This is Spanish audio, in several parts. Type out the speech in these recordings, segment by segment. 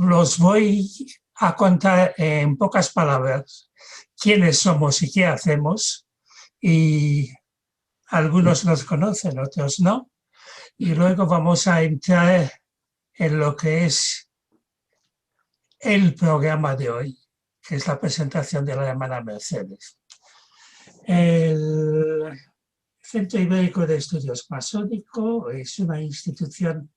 los voy a contar en pocas palabras quiénes somos y qué hacemos, y algunos nos conocen, otros no, y luego vamos a entrar en lo que es el programa de hoy, que es la presentación de la hermana Mercedes. El Centro Ibérico de Estudios Masónicos es una institución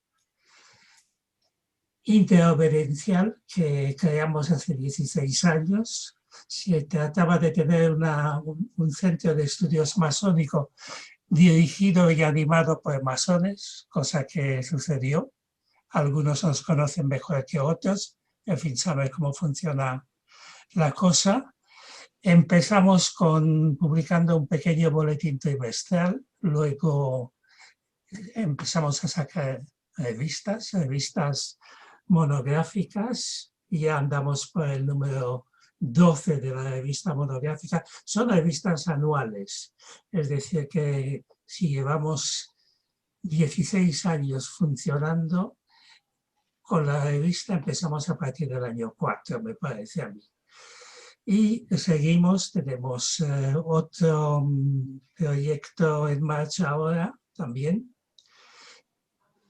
interverencial que creamos hace 16 años. Se trataba de tener un centro de estudios masónicos dirigido y animado por masones, cosa que sucedió. Algunos nos conocen mejor que otros, en fin, saben cómo funciona la cosa. Empezamos publicando un pequeño boletín trimestral, luego empezamos a sacar revistas monográficas, y ya andamos por el número 12 de la revista monográfica. Son revistas anuales, es decir, que si llevamos 16 años funcionando, con la revista empezamos a partir del año 4, me parece a mí. Y seguimos, tenemos otro proyecto en marcha ahora también.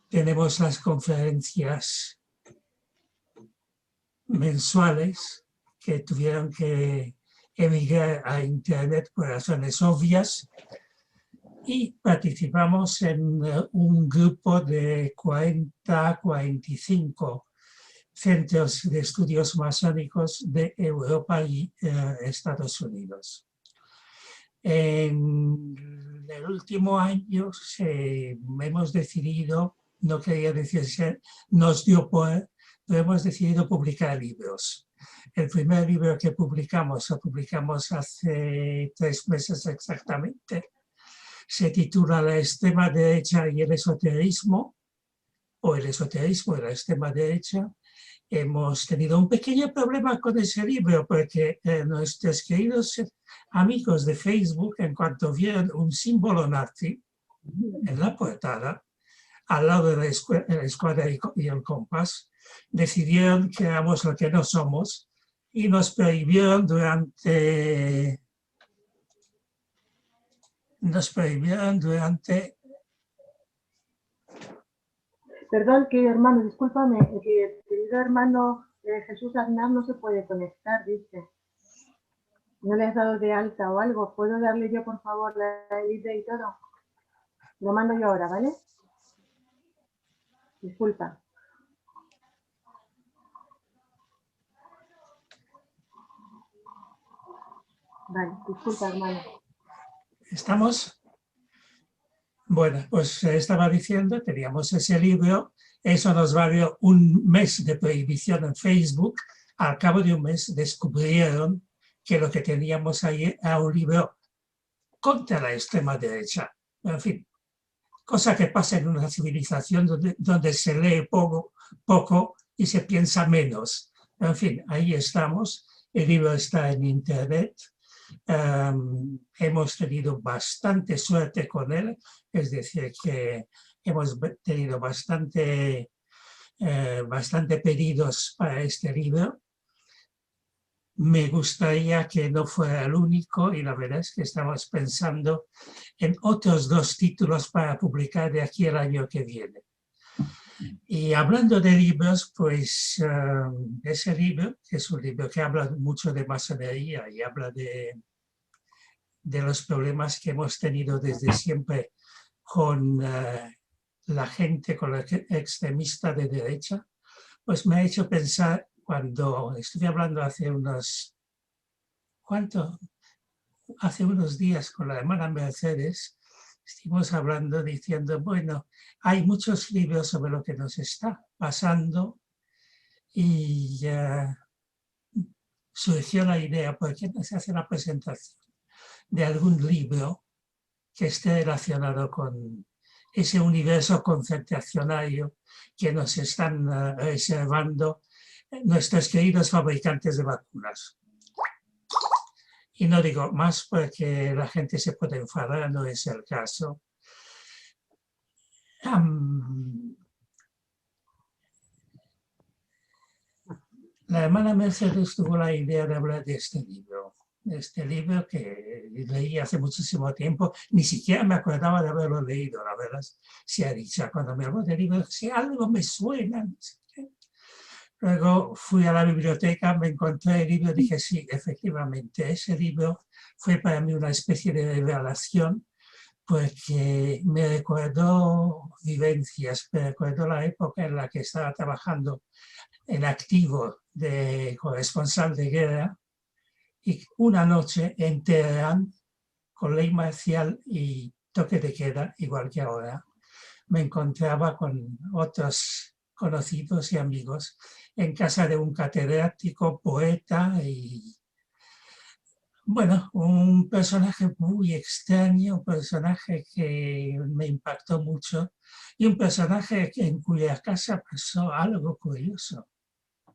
Tenemos las conferencias mensuales que tuvieron que emigrar a Internet por razones obvias, y participamos en un grupo de 40-45 centros de estudios masónicos de Europa y Estados Unidos. En el último año hemos decidido, no quería decir nos dio por, pero hemos decidido publicar libros. El primer libro que publicamos, lo publicamos hace 3 meses exactamente. Se titula La extrema derecha y el esoterismo, o el esoterismo y la extrema derecha. Hemos tenido un pequeño problema con ese libro, porque nuestros queridos amigos de Facebook, en cuanto vieron un símbolo nazi en la portada, al lado de la escuadra y el compás, decidieron que éramos lo que no somos, y nos prohibieron durante Perdón, que hermano, discúlpame, que el querido hermano Jesús Aznar no se puede conectar, dice. ¿No le has dado de alta o algo? ¿Puedo darle yo, por favor, la ID y todo? Lo mando yo ahora, ¿vale? Disculpa. Vale, disculpa, hermano. ¿Estamos? Bueno, pues estaba diciendo, teníamos ese libro, eso nos valió un mes de prohibición en Facebook. Al cabo de un mes descubrieron que lo que teníamos ahí era un libro contra la extrema derecha. En fin, cosa que pasa en una civilización donde se lee poco y se piensa menos. En fin, ahí estamos, el libro está en Internet. Hemos tenido bastante suerte con él, es decir, que hemos tenido bastante pedidos para este libro. Me gustaría que no fuera el único, y la verdad es que estamos pensando en otros 2 títulos para publicar de aquí al año que viene. Y hablando de libros, pues ese libro, que es un libro que habla mucho de masonería y habla de los problemas que hemos tenido desde siempre con la gente, con la extremista de derecha, pues me ha hecho pensar, cuando estuve hablando hace unos días con la hermana Mercedes, estuvimos hablando diciendo, bueno, hay muchos libros sobre lo que nos está pasando, y surgió la idea, ¿por qué no se hace la presentación de algún libro que esté relacionado con ese universo concentracionario que nos están reservando nuestros queridos fabricantes de vacunas? Y no digo más porque la gente se puede enfadar, no es el caso. la hermana Mercedes tuvo la idea de hablar de este libro que leí hace muchísimo tiempo, ni siquiera me acordaba de haberlo leído, la verdad se ha dicho, cuando me habló del libro, si algo me suena, no sé qué. Luego fui a la biblioteca, me encontré el libro y dije, sí, efectivamente, ese libro fue para mí una especie de revelación, porque me recordó vivencias, me recordó la época en la que estaba trabajando en activo de corresponsal de guerra, y una noche en Teherán, con ley marcial y toque de queda, igual que ahora, me encontraba con otros conocidos y amigos en casa de un catedrático, poeta y, bueno, un personaje muy extraño, un personaje que me impactó mucho y un personaje en cuya casa pasó algo curioso.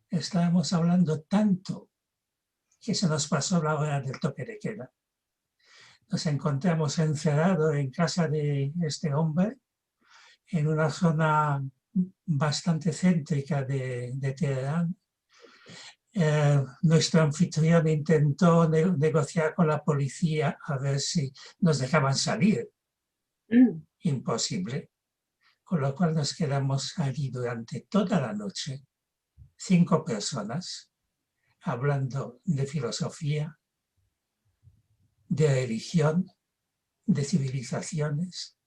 Estábamos hablando tanto que se nos pasó la hora del toque de queda. Nos encontramos encerrados en casa de este hombre, en una zona bastante céntrica de Teherán. Nuestro anfitrión intentó negociar con la policía a ver si nos dejaban salir. Imposible. Con lo cual nos quedamos allí durante toda la noche, 5 personas, hablando de filosofía, de religión, de civilizaciones.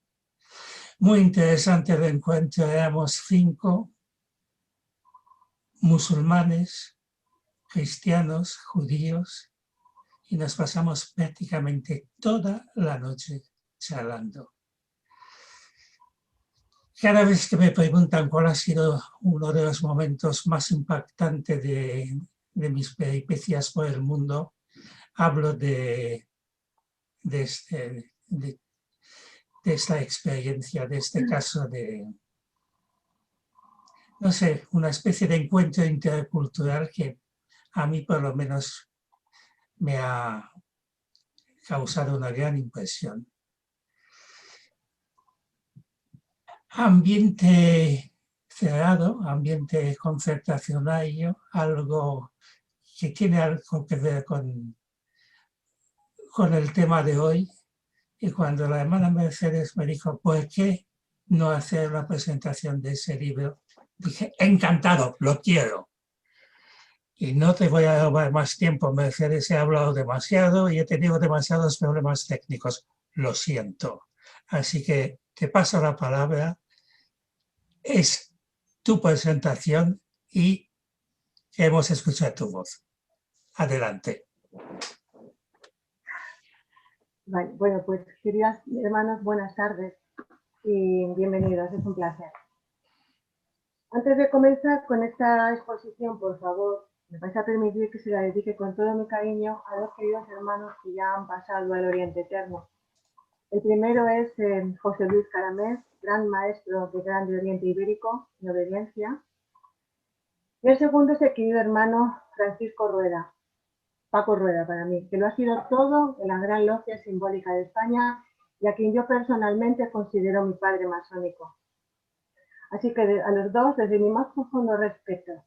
Muy interesante el encuentro, éramos 5 musulmanes, cristianos, judíos, y nos pasamos prácticamente toda la noche charlando. Cada vez que me preguntan cuál ha sido uno de los momentos más impactantes de mis peripecias por el mundo, hablo de esta experiencia, de este caso de, no sé, una especie de encuentro intercultural que a mí por lo menos me ha causado una gran impresión. Ambiente cerrado, ambiente concertacionario, algo que tiene algo que ver con el tema de hoy. Y cuando la hermana Mercedes me dijo, ¿por qué no hacer una presentación de ese libro? Dije, encantado, lo quiero. Y no te voy a robar más tiempo, Mercedes, he hablado demasiado y he tenido demasiados problemas técnicos. Lo siento. Así que te paso la palabra. Es tu presentación y queremos escuchar tu voz. Adelante. Vale, bueno, pues queridas hermanos, buenas tardes y bienvenidos, es un placer. Antes de comenzar con esta exposición, por favor, me vais a permitir que se la dedique con todo mi cariño a 2 queridos hermanos que ya han pasado al Oriente Eterno. El primero es José Luis Caramés, gran maestro de Grande Oriente Ibérico de obediencia. Y el segundo es el querido hermano Francisco Rueda, Paco Rueda para mí, que lo ha sido todo en la Gran Logia Simbólica de España y a quien yo personalmente considero mi padre masónico. Así que a los dos, desde mi más profundo respeto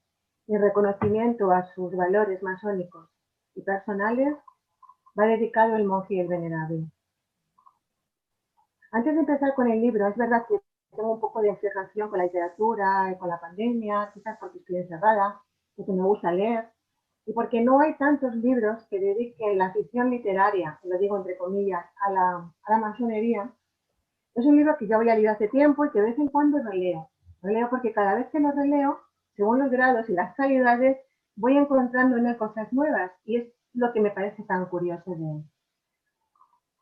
y reconocimiento a sus valores masónicos y personales, va dedicado el monje y el venerable. Antes de empezar con el libro, es verdad que tengo un poco de fijación con la literatura y con la pandemia, quizás porque estoy encerrada, porque me gusta leer, y porque no hay tantos libros que dediquen la ficción literaria, lo digo entre comillas, a la masonería. Es un libro que yo había leído hace tiempo y que de vez en cuando releo. Releo porque cada vez que lo releo, según los grados y las calidades, voy encontrando en él cosas nuevas y es lo que me parece tan curioso de él.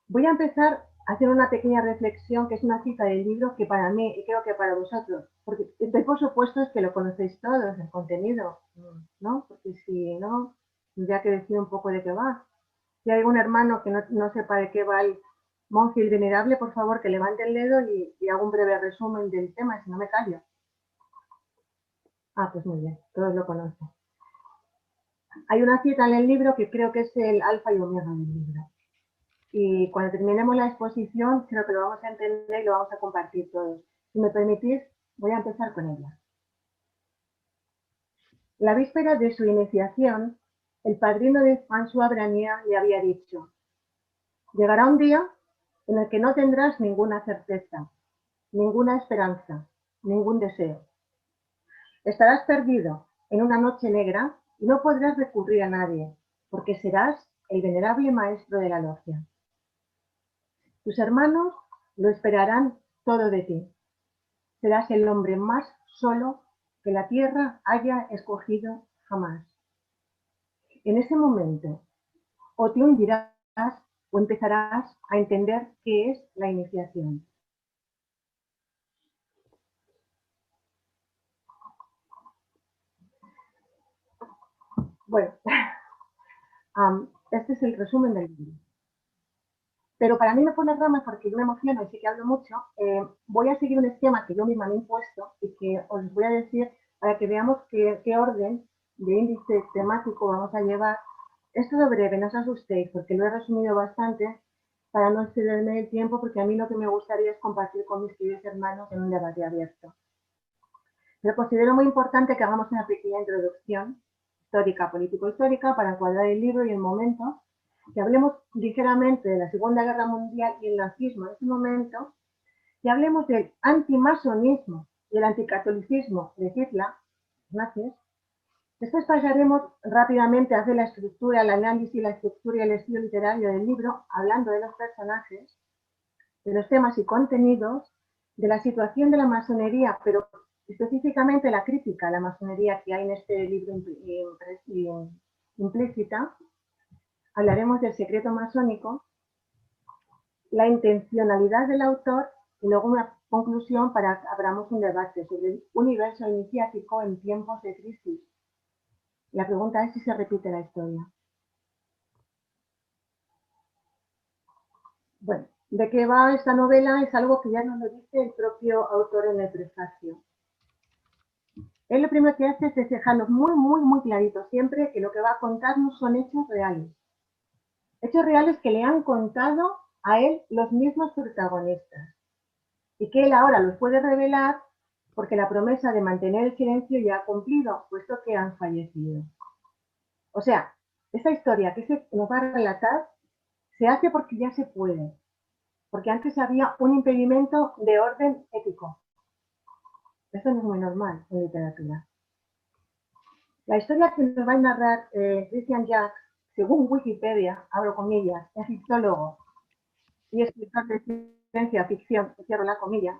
Voy a empezar a hacer una pequeña reflexión que es una cita del libro que para mí y creo que para vosotros, porque estoy por supuesto es que lo conocéis todos, el contenido, ¿no? Porque si no, tendría que decir un poco de qué va. Si hay algún hermano que no sepa de qué va el monje y el venerable, por favor que levante el dedo y haga un breve resumen del tema, si no me callo. Ah, pues muy bien, todos lo conocen. Hay una cita en el libro que creo que es el alfa y omega del libro. Y cuando terminemos la exposición, creo que lo vamos a entender y lo vamos a compartir todos. Si me permitís, voy a empezar con ella. La víspera de su iniciación, el padrino de François Branier le había dicho: llegará un día en el que no tendrás ninguna certeza, ninguna esperanza, ningún deseo. Estarás perdido en una noche negra y no podrás recurrir a nadie, porque serás el venerable maestro de la logia. Tus hermanos lo esperarán todo de ti. Serás el hombre más solo que la tierra haya escogido jamás. En ese momento, o te hundirás o empezarás a entender qué es la iniciación. Bueno, este es el resumen del libro. Pero para mí me pone ramas porque yo me emociono y sí que hablo mucho. Voy a seguir un esquema que yo misma me he impuesto y que os voy a decir para que veamos qué orden de índice temático vamos a llevar. Es todo breve, no os asustéis, porque lo he resumido bastante para no excederme el tiempo, porque a mí lo que me gustaría es compartir con mis queridos hermanos en un debate abierto. Pero considero muy importante que hagamos una pequeña introducción histórica, político-histórica, para encuadrar el libro y el momento, que hablemos ligeramente de la Segunda Guerra Mundial y el nazismo en ese momento, que hablemos del antimasonismo y el anticatolicismo de Hitler, nazis. Después pasaremos rápidamente a hacer la estructura, el análisis, la estructura y el estilo literario del libro, hablando de los personajes, de los temas y contenidos, de la situación de la masonería, pero específicamente la crítica a la masonería que hay en este libro implícita. Hablaremos del secreto masónico, la intencionalidad del autor y luego una conclusión para que abramos un debate sobre el universo iniciático en tiempos de crisis. La pregunta es si se repite la historia. Bueno, ¿de qué va esta novela? Es algo que ya nos lo dice el propio autor en el prefacio. Él lo primero que hace es dejarnos muy clarito siempre que lo que va a contarnos son hechos reales. Hechos reales que le han contado a él los mismos protagonistas. Y que él ahora los puede revelar porque la promesa de mantener el silencio ya ha cumplido, puesto que han fallecido. O sea, esta historia que se nos va a relatar se hace porque ya se puede, porque antes había un impedimento de orden ético. Esto no es muy normal en literatura. La historia que nos va a narrar Christian Jacques, según Wikipedia, abro comillas, egiptólogo y escritor de ciencia ficción, cierro la comilla,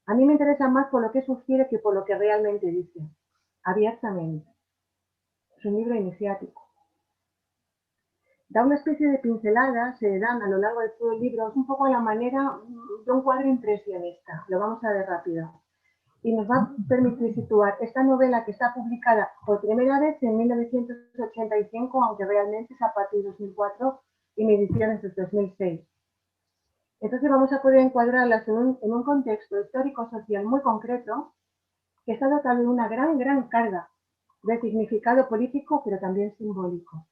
a mí me interesa más por lo que sugiere que por lo que realmente dice, abiertamente. Es un libro iniciático. Da una especie de pinceladas, se dan a lo largo de todo el libro, es un poco a la manera de un cuadro impresionista, lo vamos a ver rápido. Y nos va a permitir situar esta novela que está publicada por primera vez en 1985, aunque realmente es a partir de 2004 y mi edición es de 2006. Entonces vamos a poder encuadrarlas en un contexto histórico-social muy concreto que está dotado de una gran carga de significado político, pero también simbólico,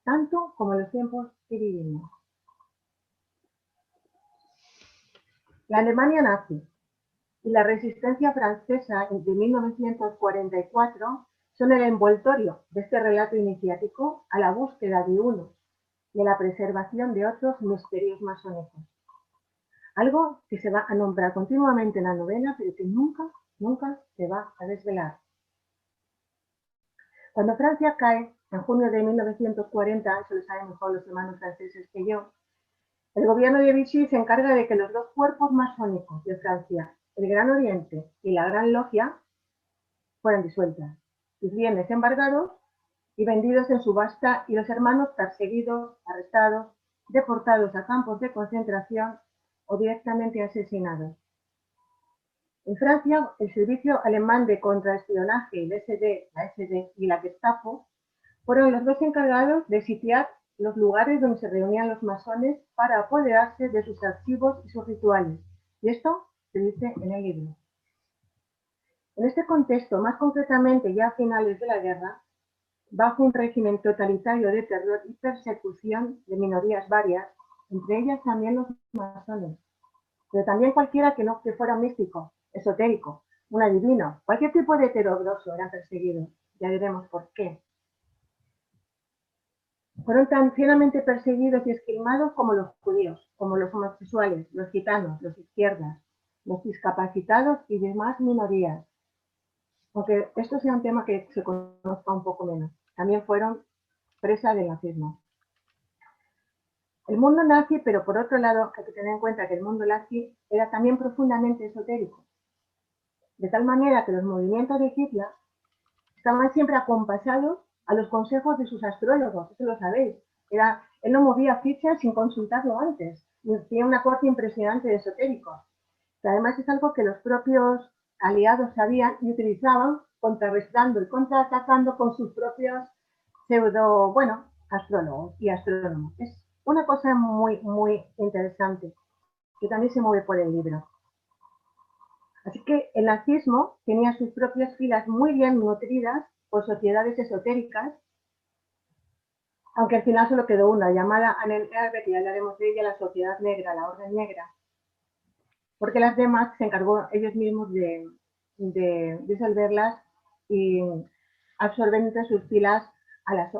tanto como los tiempos que vivimos. La Alemania nazi y la resistencia francesa de 1944 son el envoltorio de este relato iniciático a la búsqueda de unos y a la preservación de otros misterios masónicos. Algo que se va a nombrar continuamente en la novela, pero que nunca se va a desvelar. Cuando Francia cae, en junio de 1940, eso lo saben mejor los hermanos franceses que yo, el gobierno de Vichy se encarga de que los dos cuerpos masónicos de Francia, el Gran Oriente y la Gran Logia, fueran disueltas, sus bienes embargados y vendidos en subasta, y los hermanos perseguidos, arrestados, deportados a campos de concentración o directamente asesinados. En Francia, el Servicio Alemán de Contraespionaje, el SD, la SD y la Gestapo, fueron los dos encargados de sitiar los lugares donde se reunían los masones para apoderarse de sus archivos y sus rituales. Y esto se dice en el libro. En este contexto, más concretamente ya a finales de la guerra, bajo un régimen totalitario de terror y persecución de minorías varias, entre ellas también los masones, pero también cualquiera que fuera místico, esotérico, un adivino. Cualquier tipo de heterodoxo eran perseguidos. Ya diremos por qué. Fueron tan fieramente perseguidos y esquilmados como los judíos, como los homosexuales, los gitanos, los izquierdas, los discapacitados y demás minorías. Aunque esto sea un tema que se conozca un poco menos. También fueron presa del nazismo. El mundo nazi, pero por otro lado hay que tener en cuenta que el mundo nazi era también profundamente esotérico. De tal manera que los movimientos de Hitler estaban siempre acompasados a los consejos de sus astrólogos, eso lo sabéis. Él no movía fichas sin consultarlo antes. Y tenía una corte impresionante de esotéricos. Que además es algo que los propios aliados sabían y utilizaban, contrarrestando y contraatacando con sus propios pseudo, astrólogos y astrónomos. Es una cosa muy, muy interesante, que también se mueve por el libro. Así que el nazismo tenía sus propias filas muy bien nutridas por sociedades esotéricas, aunque al final solo quedó una, llamada Ahnenerbe, que ya hablaremos de ella, la Sociedad Negra, la Orden Negra, porque las demás se encargó ellos mismos de disolverlas y absorber entre sus filas a la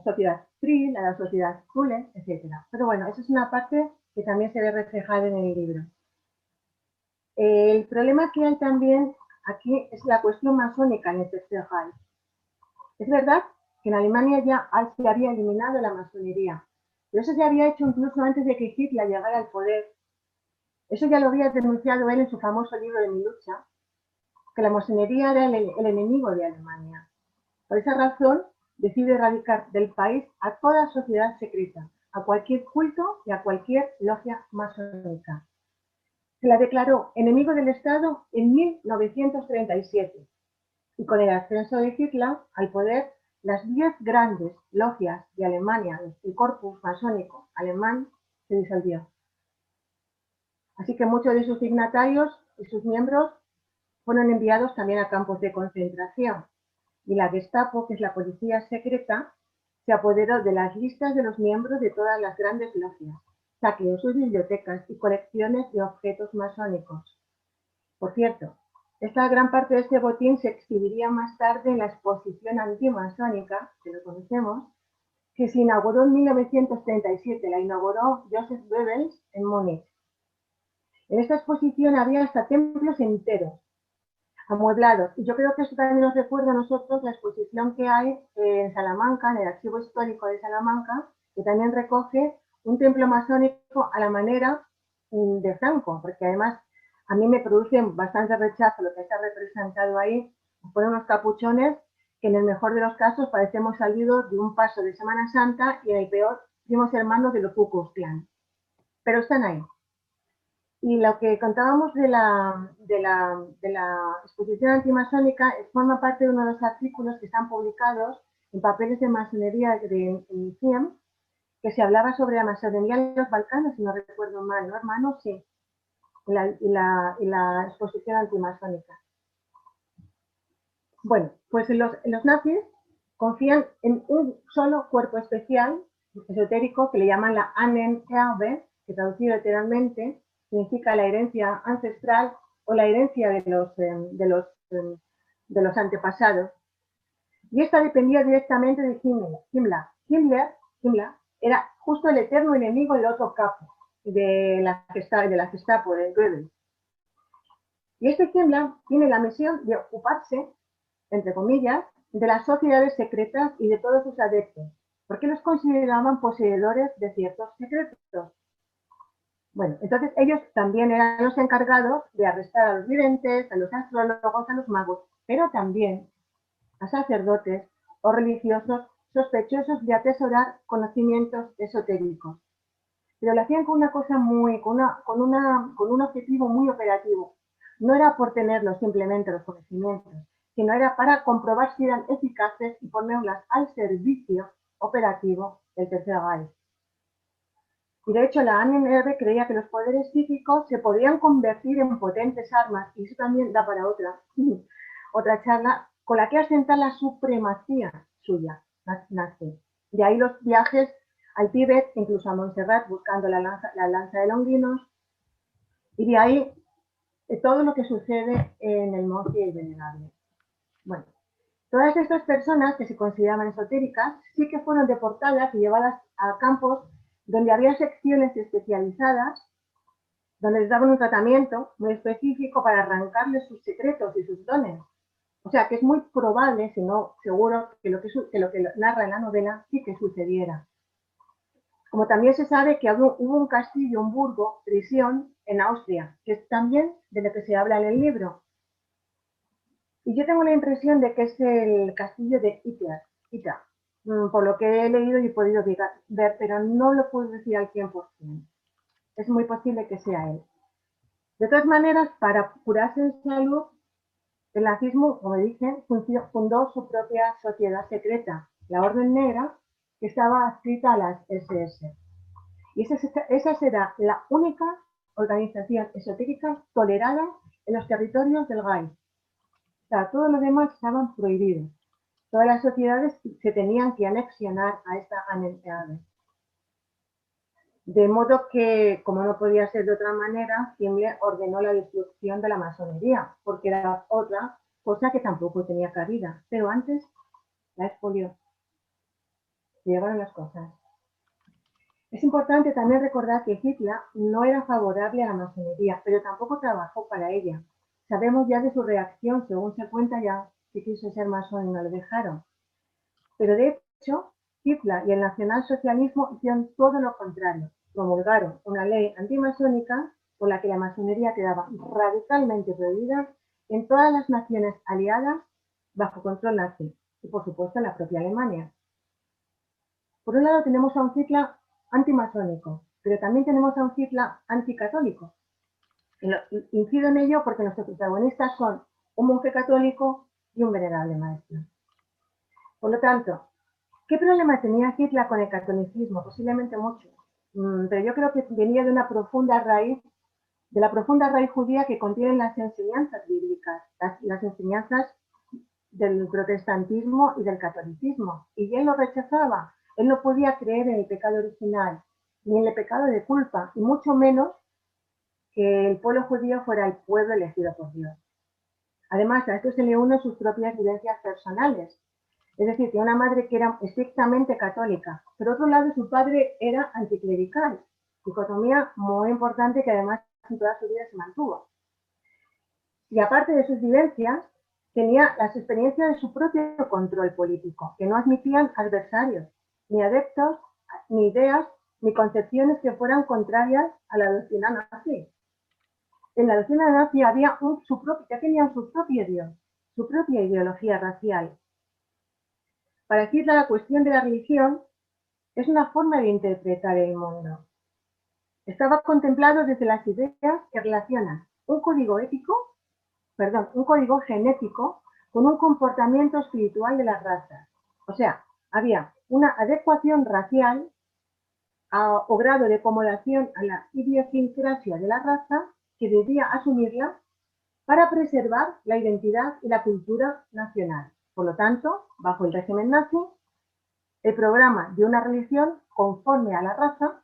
sociedad Friel, a la sociedad Thule, etc. Pero bueno, eso es una parte que también se ve reflejada en el libro. El problema que hay también aquí es la cuestión masónica en el Tercer Reich. Es verdad que en Alemania ya se había eliminado la masonería, pero eso se había hecho incluso antes de que Hitler llegara al poder. Eso ya lo había denunciado él en su famoso libro de Mi lucha, que la masonería era el enemigo de Alemania. Por esa razón, decide erradicar del país a toda sociedad secreta, a cualquier culto y a cualquier logia masónica. Se la declaró enemigo del Estado en 1937 y con el ascenso de Hitler al poder, las 10 grandes logias de Alemania, el corpus masónico alemán, se disolvió. Así que muchos de sus signatarios y sus miembros fueron enviados también a campos de concentración. Y la Gestapo, que es la policía secreta, se apoderó de las listas de los miembros de todas las grandes logias, saqueó sus bibliotecas y colecciones de objetos masónicos. Por cierto, esta gran parte de este botín se exhibiría más tarde en la exposición antimasónica, que lo conocemos, que se inauguró en 1937, la inauguró Joseph Goebbels en Múnich. En esta exposición había hasta templos enteros, amueblados. Y yo creo que eso también nos recuerda a nosotros la exposición que hay en Salamanca, en el Archivo Histórico de Salamanca, que también recoge un templo masónico a la manera de Franco, porque además a mí me produce bastante rechazo lo que está representado ahí, por unos capuchones que en el mejor de los casos parecemos salidos de un paso de Semana Santa y en el peor, primos hermanos de los Ku Klux Klan. Pero están ahí. Y lo que contábamos de la exposición antimasónica forma parte de uno de los artículos que están publicados en papeles de masonería de CIEM, que se hablaba sobre la masonería en los Balcanes, si no recuerdo mal, ¿no, hermano? Sí, y la exposición antimasónica. Bueno, pues los nazis confían en un solo cuerpo especial, esotérico, que le llaman la Ahnenerbe, que traducido literalmente significa la herencia ancestral o la herencia de los antepasados. Y esta dependía directamente de Himmler. Himmler era justo el eterno enemigo del otro capo de la Gestapo, de Goebbels. Y este Himmler tiene la misión de ocuparse, entre comillas, de las sociedades secretas y de todos sus adeptos, porque los consideraban poseedores de ciertos secretos. Bueno, entonces ellos también eran los encargados de arrestar a los videntes, a los astrólogos, a los magos, pero también a sacerdotes o religiosos sospechosos de atesorar conocimientos esotéricos. Pero lo hacían con una cosa con un objetivo muy operativo. No era por tenerlos simplemente los conocimientos, sino era para comprobar si eran eficaces y ponerlas al servicio operativo del Tercer Reich. Y de hecho la Ahnenerbe creía que los poderes psíquicos se podían convertir en potentes armas, y eso también da para otra charla, con la que asentar la supremacía suya, nazi. De ahí los viajes al Tíbet, incluso a Montserrat, buscando la lanza de Longinos, y de ahí todo lo que sucede en el monje y el venerable. Bueno, todas estas personas que se consideraban esotéricas sí que fueron deportadas y llevadas a campos donde había secciones especializadas, donde les daban un tratamiento muy específico para arrancarles sus secretos y sus dones. O sea, que es muy probable, si no seguro, que lo que narra en la novela sí que sucediera. Como también se sabe que hubo un castillo, un burgo, prisión en Austria, que es también de lo que se habla en el libro. Y yo tengo la impresión de que es el castillo de Ita, por lo que he leído y he podido ver, pero no lo puedo decir al 100%. Es muy posible que sea él. De todas maneras, para curarse en salud, el nazismo, como dije, fundó su propia sociedad secreta, la Orden Negra, que estaba adscrita a las SS. Y esa será la única organización esotérica tolerada en los territorios del Reich. O sea, todo lo demás estaban prohibidos. Todas las sociedades se tenían que anexionar a esta anexionada. De modo que, como no podía ser de otra manera, Himmler ordenó la destrucción de la masonería, porque era otra cosa que tampoco tenía cabida. Pero antes la expolió. Se llevaron las cosas. Es importante también recordar que Hitler no era favorable a la masonería, pero tampoco trabajó para ella. Sabemos ya de su reacción, según se cuenta ya, que quiso ser masón y no lo dejaron. Pero de hecho, Hitler y el nacionalsocialismo hicieron todo lo contrario. Promulgaron una ley antimasónica por la que la masonería quedaba radicalmente prohibida en todas las naciones aliadas bajo control nazi y, por supuesto, en la propia Alemania. Por un lado tenemos a un Hitler antimasónico, pero también tenemos a un Hitler anticatólico. Incido en ello porque nuestros protagonistas son un monje católico y un venerable maestro. Por lo tanto, ¿qué problema tenía Hitler con el catolicismo? Posiblemente mucho, pero yo creo que venía de una profunda raíz, de la profunda raíz judía que contienen las enseñanzas bíblicas, las enseñanzas del protestantismo y del catolicismo, y él lo rechazaba. Él no podía creer en el pecado original, ni en el pecado de culpa, y mucho menos que el pueblo judío fuera el pueblo elegido por Dios. Además, a esto se le unen sus propias vivencias personales. Es decir, que una madre que era estrictamente católica. Por otro lado, su padre era anticlerical. Dicotomía muy importante que además en toda su vida se mantuvo. Y aparte de sus vivencias, tenía las experiencias de su propio control político, que no admitían adversarios, ni adeptos, ni ideas, ni concepciones que fueran contrarias a la doctrina nazi. En la doctrina nazi había ya tenían su propio Dios, su propia ideología racial. Para Hitler, la cuestión de la religión es una forma de interpretar el mundo. Estaba contemplado desde las ideas que relacionan un código genético con un comportamiento espiritual de las razas. O sea, había una adecuación racial o grado de acomodación a la idiosincrasia de la raza que debía asumirla para preservar la identidad y la cultura nacional. Por lo tanto, bajo el régimen nazi, el programa de una religión conforme a la raza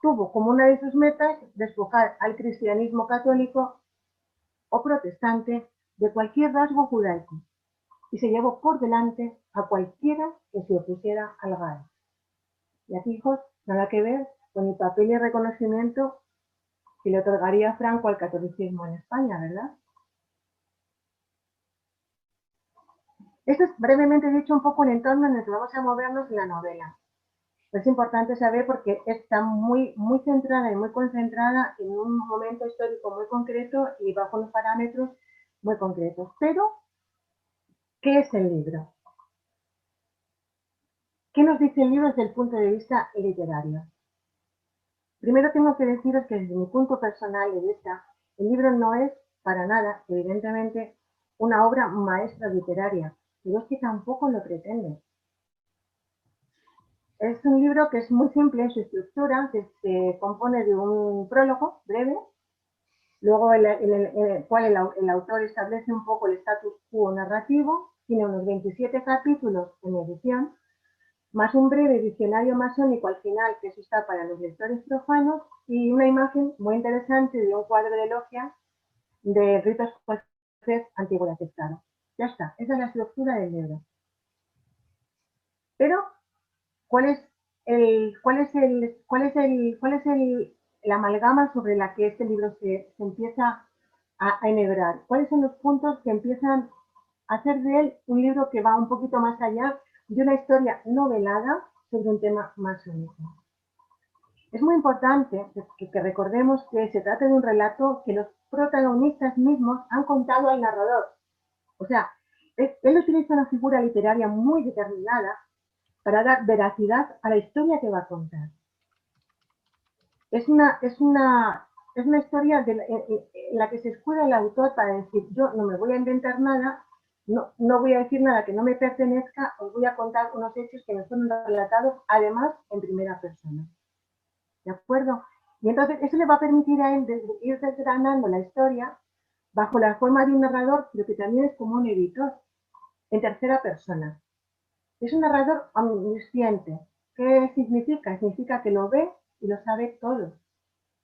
tuvo como una de sus metas despojar al cristianismo católico o protestante de cualquier rasgo judaico y se llevó por delante a cualquiera que se opusiera al Reich. Y aquí, hijos, nada que ver con el papel y reconocimiento que le otorgaría Franco al catolicismo en España, ¿verdad? Esto es brevemente dicho un poco el entorno en el que vamos a movernos en la novela. Es importante saber porque está muy centrada y muy concentrada en un momento histórico muy concreto y bajo unos parámetros muy concretos. Pero, ¿qué es el libro? ¿Qué nos dice el libro desde el punto de vista literario? Primero tengo que deciros que desde mi punto personal de vista, el libro no es para nada, evidentemente, una obra maestra literaria, pero es que tampoco lo pretende. Es un libro que es muy simple en su estructura, que se compone de un prólogo breve, luego en el cual el autor establece un poco el status quo narrativo, tiene unos 27 capítulos en edición, más un breve diccionario masónico al final, que eso está para los lectores profanos, y una imagen muy interesante de un cuadro de logia de ritos jueces antiguos de Estado. Ya está, esa es la estructura del libro. Pero, ¿cuál es la amalgama sobre la que este libro se empieza a enhebrar? ¿Cuáles son los puntos que empiezan a hacer de él un libro que va un poquito más allá de una historia novelada sobre un tema más único? Es muy importante que recordemos que se trata de un relato que los protagonistas mismos han contado al narrador. O sea, él utiliza una figura literaria muy determinada para dar veracidad a la historia que va a contar. Es una historia en la que se escuda el autor para decir, yo no me voy a inventar nada, no voy a decir nada que no me pertenezca, os voy a contar unos hechos que me fueron relatados, además, en primera persona. ¿De acuerdo? Y entonces eso le va a permitir a él ir desgranando la historia bajo la forma de un narrador, pero que también es como un editor, en tercera persona. Es un narrador omnisciente. ¿Qué significa? Significa que lo ve y lo sabe todo.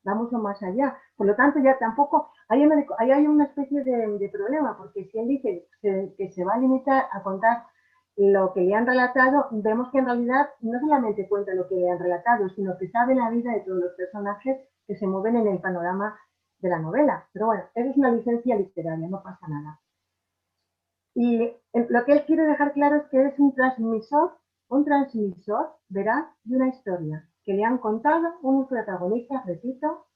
Va mucho más allá. Por lo tanto, ya tampoco, ahí hay una especie de problema, porque si él dice que se va a limitar a contar lo que le han relatado, vemos que en realidad no solamente cuenta lo que le han relatado, sino que sabe la vida de todos los personajes que se mueven en el panorama de la novela. Pero bueno, eso es una licencia literaria, no pasa nada. Y lo que él quiere dejar claro es que es un transmisor, veraz, de una historia que le han contado unos protagonistas, repito,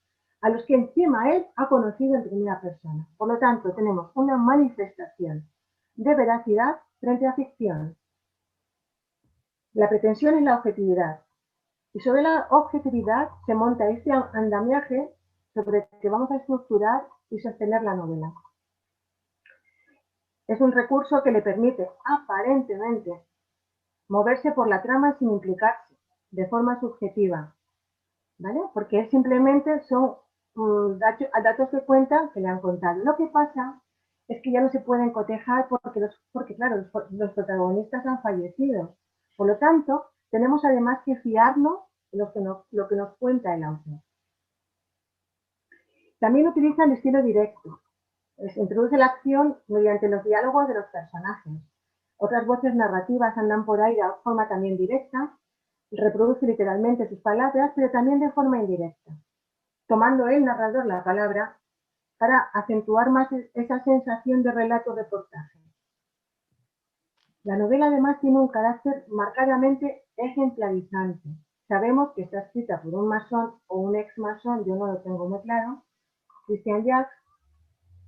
a los que encima él ha conocido en primera persona. Por lo tanto, tenemos una manifestación de veracidad frente a ficción. La pretensión es la objetividad. Y sobre la objetividad se monta este andamiaje sobre el que vamos a estructurar y sostener la novela. Es un recurso que le permite, aparentemente, moverse por la trama sin implicarse, de forma subjetiva, ¿vale? Porque simplemente son datos que cuentan que le han contado. Lo que pasa es que ya no se pueden cotejar porque claro, los protagonistas han fallecido. Por lo tanto, tenemos además que fiarnos de lo que nos cuenta el autor. También utiliza el estilo directo. Introduce la acción mediante los diálogos de los personajes. Otras voces narrativas andan por ahí de forma también directa, reproduce literalmente sus palabras, pero también de forma indirecta, tomando el narrador la palabra para acentuar más esa sensación de relato-reportaje. La novela además tiene un carácter marcadamente ejemplarizante. Sabemos que está escrita por un masón o un ex masón, yo no lo tengo muy claro, Christian Jacques,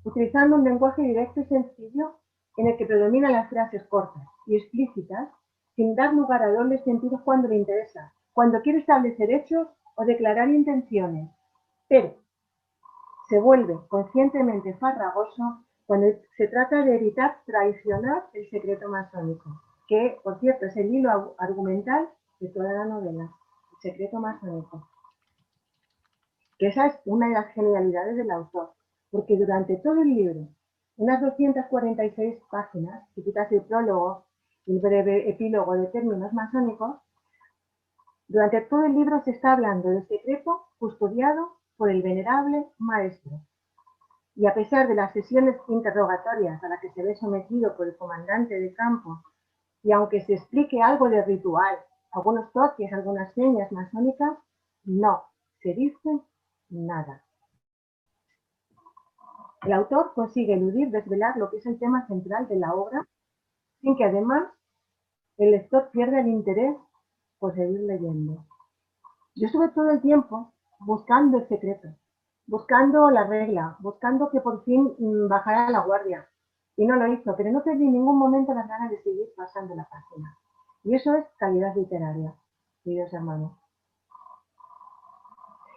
utilizando un lenguaje directo y sencillo en el que predominan las frases cortas y explícitas, sin dar lugar a dobles sentidos cuando le interesa, cuando quiere establecer hechos o declarar intenciones, pero se vuelve conscientemente farragoso cuando se trata de evitar traicionar el secreto masónico, que, por cierto, es el hilo argumental de toda la novela, el secreto masónico. Que esa es una de las genialidades del autor, porque durante todo el libro, unas 246 páginas, si quitas el prólogo y el breve epílogo de términos masónicos, durante todo el libro se está hablando del secreto custodiado por el venerable maestro. Y a pesar de las sesiones interrogatorias a las que se ve sometido por el comandante de campo, y aunque se explique algo de ritual, algunos toques, algunas señas masónicas, no se dice nada. El autor consigue eludir, desvelar lo que es el tema central de la obra, sin que además el lector pierda el interés por seguir leyendo. Yo estuve todo el tiempo buscando el secreto, buscando la regla, buscando que por fin bajara la guardia. Y no lo hizo, pero no perdí en ningún momento las ganas de seguir pasando la página. Y eso es calidad literaria, queridos hermanos.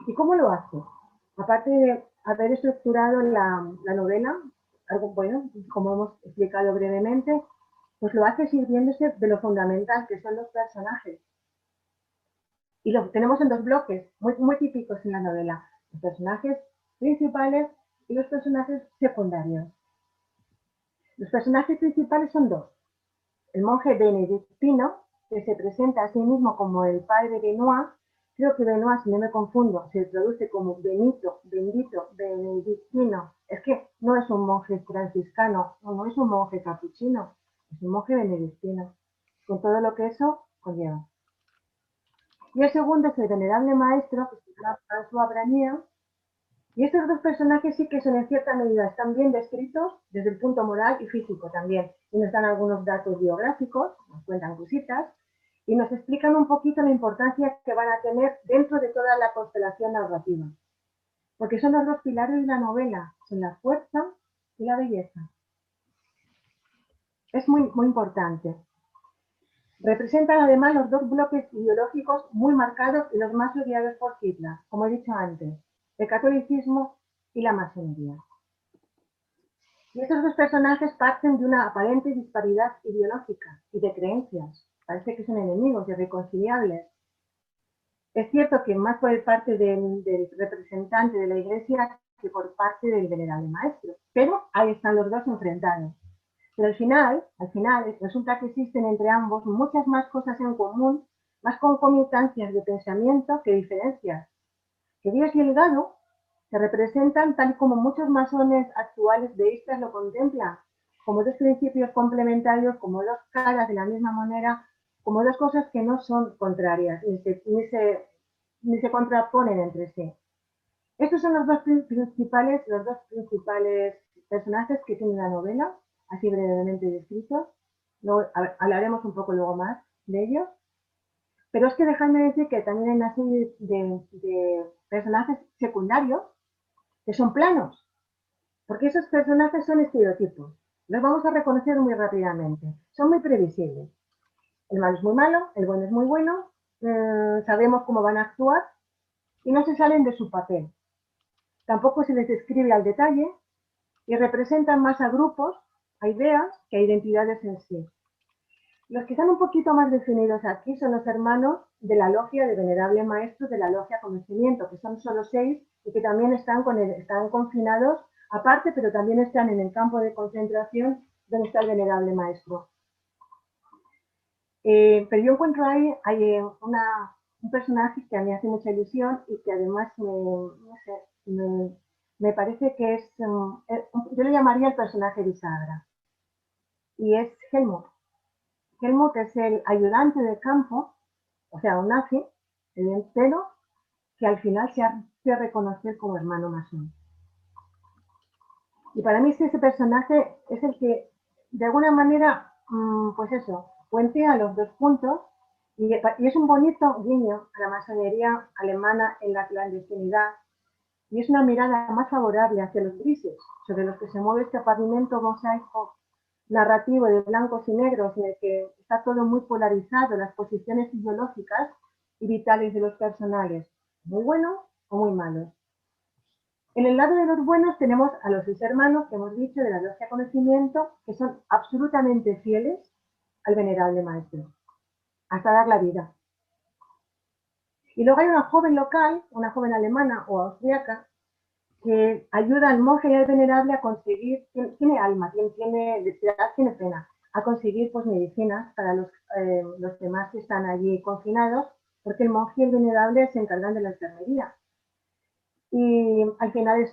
¿Y cómo lo hace? Aparte de haber estructurado la novela, algo bueno, como hemos explicado brevemente, pues lo hace sirviéndose de lo fundamental, que son los personajes. Y lo tenemos en dos bloques, muy típicos en la novela. Los personajes principales y los personajes secundarios. Los personajes principales son dos. El monje benedictino, que se presenta a sí mismo como el padre Benoit. Creo que Benoit, si no me confundo, se traduce como Benito, bendito, benedictino, es que no es un monje franciscano, no es un monje capuchino, es un monje benedictino, con todo lo que eso conlleva. Y el segundo es el venerable maestro, que se llama François Branier, y estos dos personajes sí que son en cierta medida, están bien descritos desde el punto moral y físico también, y nos dan algunos datos biográficos, nos cuentan cositas, y nos explican un poquito la importancia que van a tener dentro de toda la constelación narrativa. Porque son los dos pilares de la novela, son la fuerza y la belleza. Es muy, muy importante. Representan además los dos bloques ideológicos muy marcados y los más odiados por Hitler, como he dicho antes, el catolicismo y la masonería. Y estos dos personajes parten de una aparente disparidad ideológica y de creencias. Parece que son enemigos irreconciliables. Es cierto que más por parte del representante de la Iglesia que por parte del venerable maestro, pero ahí están los dos enfrentados. Pero al final resulta que existen entre ambos muchas más cosas en común, más concomitancias de pensamiento que diferencias. Que Dios y el gado se representan tal como muchos masones actuales deístas lo contemplan, como dos principios complementarios, como dos caras de la misma moneda, como dos cosas que no son contrarias, ni se contraponen entre sí. Estos son los dos principales personajes que tiene la novela, así brevemente descritos. Hablaremos un poco luego más de ellos. Pero es que dejadme decir que también hay una serie de personajes secundarios que son planos, porque esos personajes son estereotipos. Los vamos a reconocer muy rápidamente. Son muy previsibles. El malo es muy malo, el bueno es muy bueno, sabemos cómo van a actuar y no se salen de su papel. Tampoco se les describe al detalle y representan más a grupos, a ideas, que a identidades en sí. Los que están un poquito más definidos aquí son los hermanos de la logia de venerable maestro de la logia Conocimiento, que son solo 6 y que también están confinados aparte, pero también están en el campo de concentración donde está el venerable maestro. Pero yo encuentro ahí hay un personaje que a mí hace mucha ilusión y que además me parece que es, yo le llamaría el personaje bisagra, y es Helmut. Helmut es el ayudante de campo, o sea, un nazi, el entero, que al final se hace reconocer como hermano masón. Y para mí ese personaje es el que, de alguna manera, pues eso, puentea los dos puntos y es un bonito guiño a la masonería alemana en la clandestinidad y es una mirada más favorable hacia los grises, sobre los que se mueve este pavimento mosaico narrativo de blancos y negros en el que está todo muy polarizado, las posiciones ideológicas y vitales de los personajes, muy buenos o muy malos. En el lado de los buenos tenemos a los 6 hermanos que hemos dicho de la logia Conocimiento, que son absolutamente fieles al venerable maestro, hasta dar la vida. Y luego hay una joven local, una joven alemana o austriaca, que ayuda al monje y al venerable a conseguir, tiene alma, tiene pena, a conseguir pues medicinas para los demás que están allí confinados, porque el monje y el venerable se encargan de la enfermería. Y al final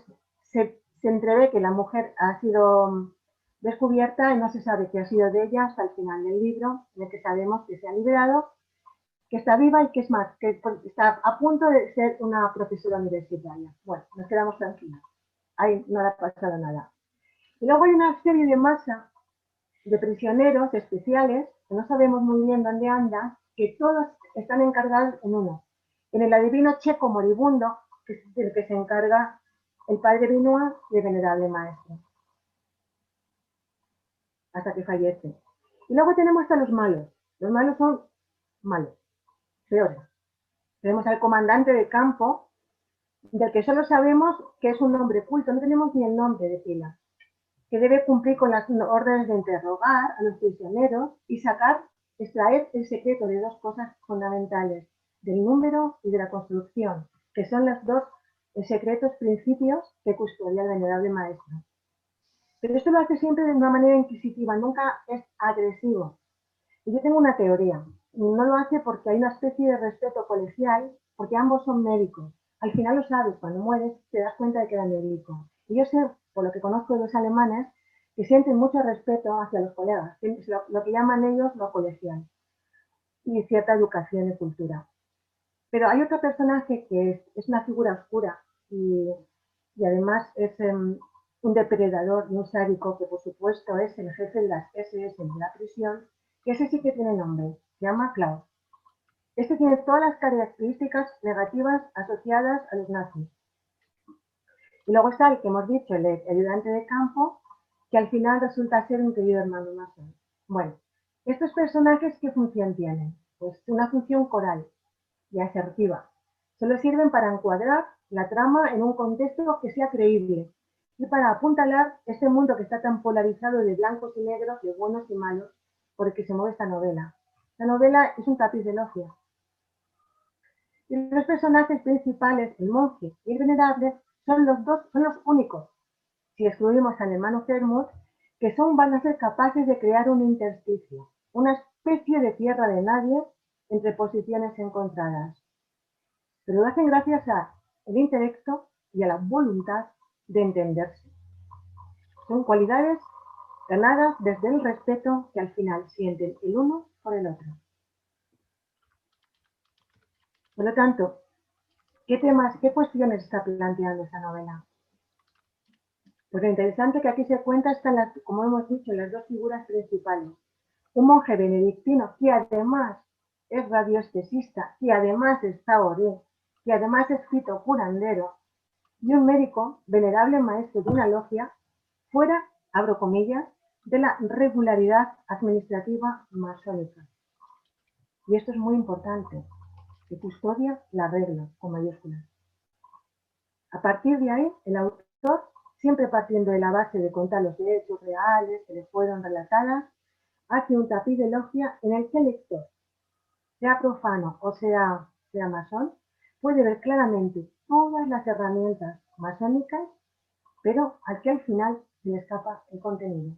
se entrevé que la mujer ha sido descubierta y no se sabe qué ha sido de ella hasta el final del libro, en el que sabemos que se ha liberado, que está viva y que es más, que está a punto de ser una profesora universitaria. Bueno, nos quedamos tranquilos. Ahí no le ha pasado nada. Y luego hay una serie de masa de prisioneros especiales, que no sabemos muy bien dónde andan, que todos están encargados en uno. En el adivino checo moribundo, que es del que se encarga el padre Benoit y el venerable maestro, hasta que fallece. Y luego tenemos a los malos. Los malos son malos, peores. Tenemos al comandante de campo, del que solo sabemos que es un hombre culto, no tenemos ni el nombre de pila, que debe cumplir con las órdenes de interrogar a los prisioneros y extraer el secreto de dos cosas fundamentales, del número y de la construcción, que son los dos secretos principios que custodia el venerable maestro. Pero esto lo hace siempre de una manera inquisitiva, nunca es agresivo. Y yo tengo una teoría. No lo hace porque hay una especie de respeto colegial, porque ambos son médicos. Al final lo sabes, cuando mueres te das cuenta de que era médico. Y yo sé por lo que conozco de los alemanes, que sienten mucho respeto hacia los colegas, lo que llaman ellos lo colegial, y cierta educación y cultura. Pero hay otro personaje que es una figura oscura y además es un depredador y un sádico que por supuesto es el jefe de las SS de la prisión, que ese sí que tiene nombre, se llama Klaus. Este tiene todas las características negativas asociadas a los nazis. Y luego está el que hemos dicho, el ayudante de campo, que al final resulta ser un querido hermano masón. Bueno, estos personajes, ¿qué función tienen? Pues una función coral y asertiva. Solo sirven para encuadrar la trama en un contexto que sea creíble y para apuntalar este mundo que está tan polarizado de blancos y negros, de buenos y malos, por el que se mueve esta novela. La novela es un tapiz de logia. Y los personajes principales, el monje y el venerable, son los únicos, si excluimos al hermano Helmut, que van a ser capaces de crear un intersticio, una especie de tierra de nadie entre posiciones encontradas. Pero lo hacen gracias al intelecto y a la voluntad de entenderse. Son cualidades ganadas desde el respeto que al final sienten el uno por el otro. Por lo tanto, ¿qué temas, qué cuestiones está planteando esta novela? Pues lo interesante que aquí se cuenta están, como hemos dicho, las dos figuras principales. Un monje benedictino que además es radioestesista, que además está oré, que además es fito curandero, y un médico, venerable maestro de una logia, fuera, abro comillas, de la regularidad administrativa masónica. Y esto es muy importante, que custodia la regla, con mayúsculas. A partir de ahí, el autor, siempre partiendo de la base de contar los hechos reales que le fueron relatadas, hace un tapiz de logia en el que el lector, sea profano o sea masón, puede ver claramente todas las herramientas masónicas, pero al que al final se le escapa el contenido.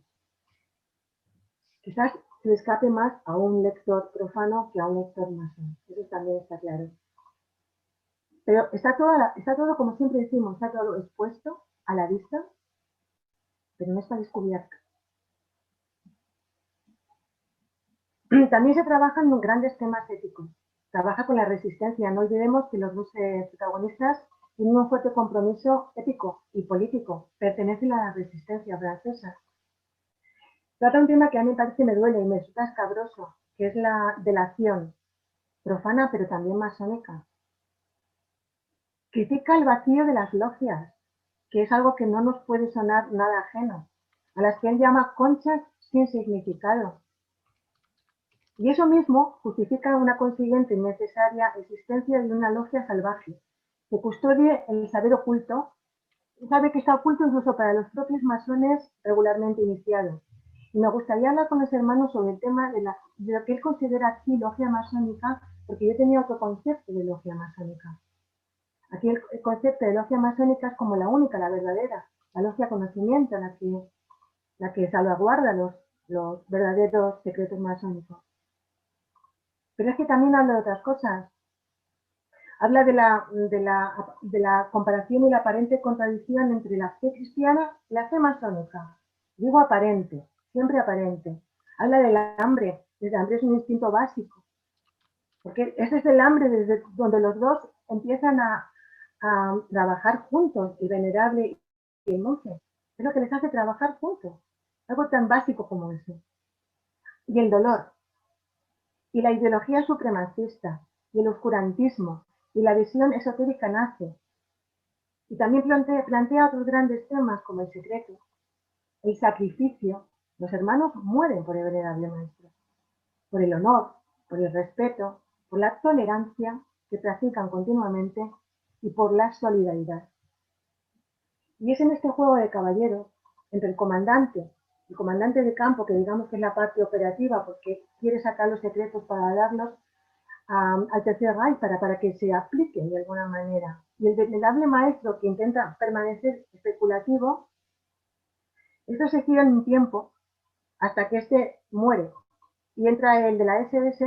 Quizás se le escape más a un lector profano que a un lector masón, eso también está claro. Pero está todo, como siempre decimos, está todo expuesto a la vista, pero no está descubierto. También se trabajan en grandes temas éticos. Trabaja con la resistencia. No olvidemos que los dos protagonistas tienen un fuerte compromiso ético y político. Pertenecen a la resistencia francesa. Trata un tema que a mí me parece me duele y me resulta escabroso, que es la delación profana, pero también masónica. Critica el vacío de las logias, que es algo que no nos puede sonar nada ajeno, a las que él llama conchas sin significado. Y eso mismo justifica una consiguiente y necesaria existencia de una logia salvaje, que custodie el saber oculto, y sabe que está oculto incluso para los propios masones regularmente iniciados. Y me gustaría hablar con los hermanos sobre el tema de lo que él considera aquí logia masónica, porque yo tenía otro concepto de logia masónica. Aquí el concepto de logia masónica es como la única, la verdadera, la logia conocimiento, la que salvaguarda los verdaderos secretos masónicos. Pero es que también habla de otras cosas. Habla de la comparación y la aparente contradicción entre la fe cristiana y la fe masónica. Digo aparente, siempre aparente. Habla del hambre. El hambre es un instinto básico. Porque ese es el hambre desde donde los dos empiezan a trabajar juntos, el venerable y el monje. Es lo que les hace trabajar juntos. Algo tan básico como eso. Y el dolor. Y la ideología supremacista, y el oscurantismo, y la visión esotérica nace. Y también plantea otros grandes temas como el secreto, el sacrificio. Los hermanos mueren por el venerable maestro, por el honor, por el respeto, por la tolerancia que practican continuamente y por la solidaridad. Y es en este juego de caballeros entre el comandante de campo, que digamos que es la parte operativa porque quiere sacar los secretos para darlos al Tercer Reich para que se apliquen de alguna manera. Y el venerable maestro que intenta permanecer especulativo, esto se gira en un tiempo hasta que este muere y entra el de la SS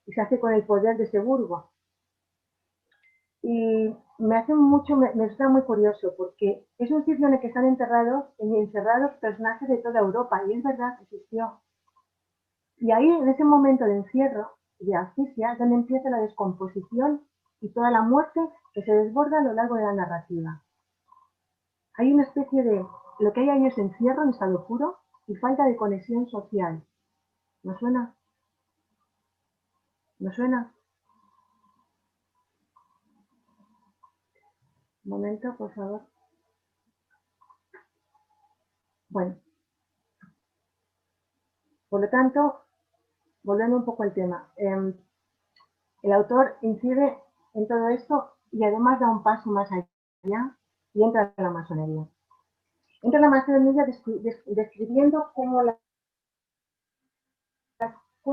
y se hace con el poder de ese burgo. Y me resulta muy curioso, porque es un sitio en el que están encerrados personajes de toda Europa, y es verdad, existió. Y ahí, en ese momento de encierro, de asfixia, es donde empieza la descomposición y toda la muerte que se desborda a lo largo de la narrativa. Hay una especie de... Lo que hay ahí es encierro en estado puro y falta de conexión social. ¿No suena? ¿No suena? Un momento, por favor. Bueno, por lo tanto, volviendo un poco al tema, el autor incide en todo esto y además da un paso más allá y entra en la masonería. Entra en la masonería describiendo cuál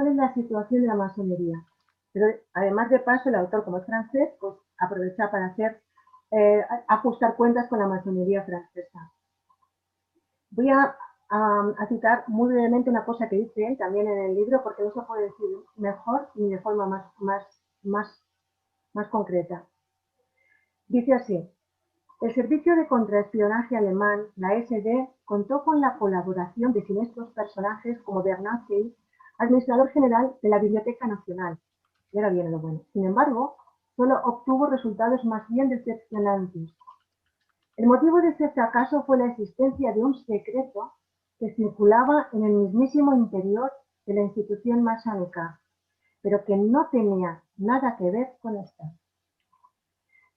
es la situación de la masonería. Pero además de paso, el autor, como es francés, pues aprovecha para ajustar cuentas con la masonería francesa. Voy a citar muy brevemente una cosa que dice él también en el libro, porque no se puede decir mejor ni de forma más concreta. Dice así: el Servicio de Contraespionaje alemán, la SD, contó con la colaboración de siniestros personajes como Bernard Thiel, administrador general de la Biblioteca Nacional. Y ahora viene lo bueno. Sin embargo, solo obtuvo resultados más bien decepcionantes. El motivo de este fracaso fue la existencia de un secreto que circulaba en el mismísimo interior de la institución masónica, pero que no tenía nada que ver con esta.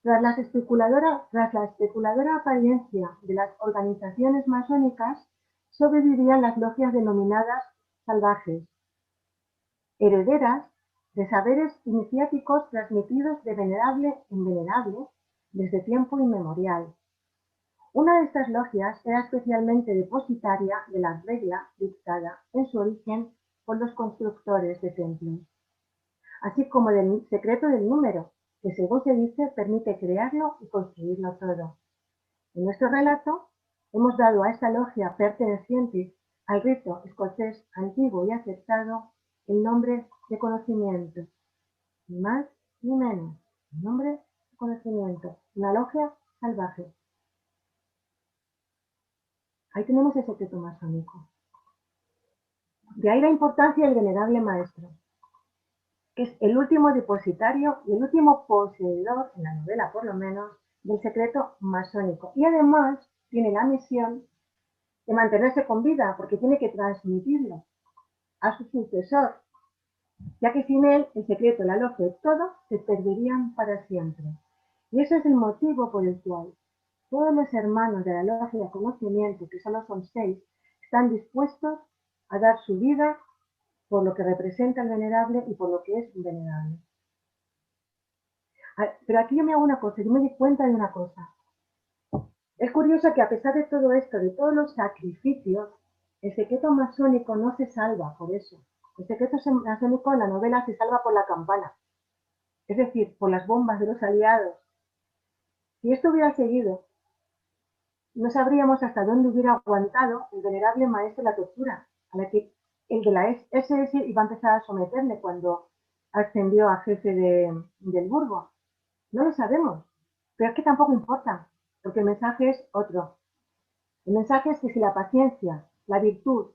Tras la especuladora apariencia de las organizaciones masónicas, sobrevivían las logias denominadas salvajes, herederas de saberes iniciáticos transmitidos de venerable en venerable desde tiempo inmemorial. Una de estas logias era especialmente depositaria de la regla dictada en su origen por los constructores de templos, así como del secreto del número, que según se dice permite crearlo y construirlo todo. En nuestro relato hemos dado a esta logia perteneciente al rito escocés antiguo y aceptado el nombre de conocimiento, ni más ni menos, el nombre de conocimiento, una logia salvaje. Ahí tenemos el secreto masónico. De ahí la importancia del venerable maestro, que es el último depositario y el último poseedor, en la novela por lo menos, del secreto masónico. Y además tiene la misión de mantenerse con vida, porque tiene que transmitirlo a su sucesor, ya que sin él el secreto, la logia y todo se perderían para siempre. Y ese es el motivo por el cual todos los hermanos de la logia de conocimiento, que solo son 6, están dispuestos a dar su vida por lo que representa el venerable y por lo que es venerable. Pero aquí yo me hago una cosa, yo me di cuenta de una cosa. Es curioso que a pesar de todo esto, de todos los sacrificios, el secreto masónico no se salva por eso. El secreto masónico en la novela se salva por la campana, es decir, por las bombas de los aliados. Si esto hubiera seguido, no sabríamos hasta dónde hubiera aguantado el venerable maestro la tortura, a la que el de la SS iba a empezar a someterle cuando ascendió a jefe del Burgo. No lo sabemos, pero es que tampoco importa, porque el mensaje es otro. El mensaje es que si la paciencia, la virtud,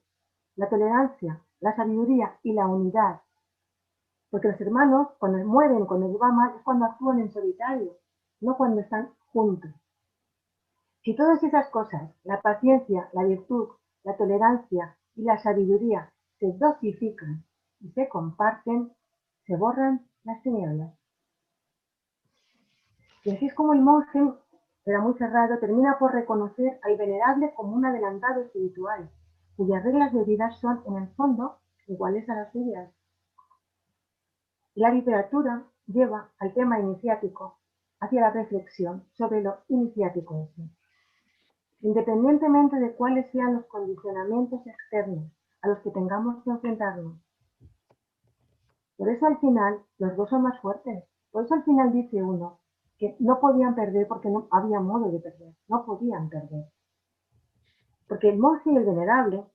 la tolerancia, la sabiduría y la unidad, porque los hermanos cuando mueren, cuando les va mal, es cuando actúan en solitario, no cuando están juntos. Si todas esas cosas, la paciencia, la virtud, la tolerancia y la sabiduría, se dosifican y se comparten, se borran las tinieblas. Y así es como el monje, era muy cerrado, termina por reconocer al venerable como un adelantado espiritual, cuyas reglas de vida son, en el fondo, iguales a las suyas. La literatura lleva al tema iniciático hacia la reflexión sobre lo iniciático en sí, independientemente de cuáles sean los condicionamientos externos a los que tengamos que enfrentarnos. Por eso al final los dos son más fuertes. Por eso al final dice uno que no podían perder porque no había modo de perder, no podían perder. Porque el monje y el venerable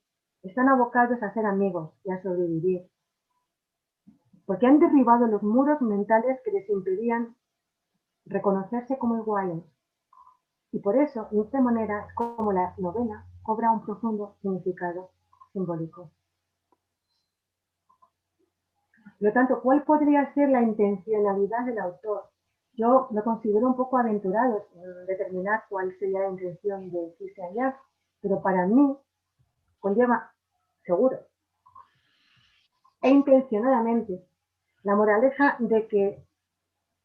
están abocados a ser amigos y a sobrevivir. Porque han derribado los muros mentales que les impedían reconocerse como iguales. Y por eso, de esta manera, es como la novela cobra un profundo significado simbólico. Por lo tanto, ¿cuál podría ser la intencionalidad del autor? Yo lo considero un poco aventurado en determinar cuál sería la intención de Christian Jazz, pero para mí conlleva, seguro, e intencionadamente, la moraleja de que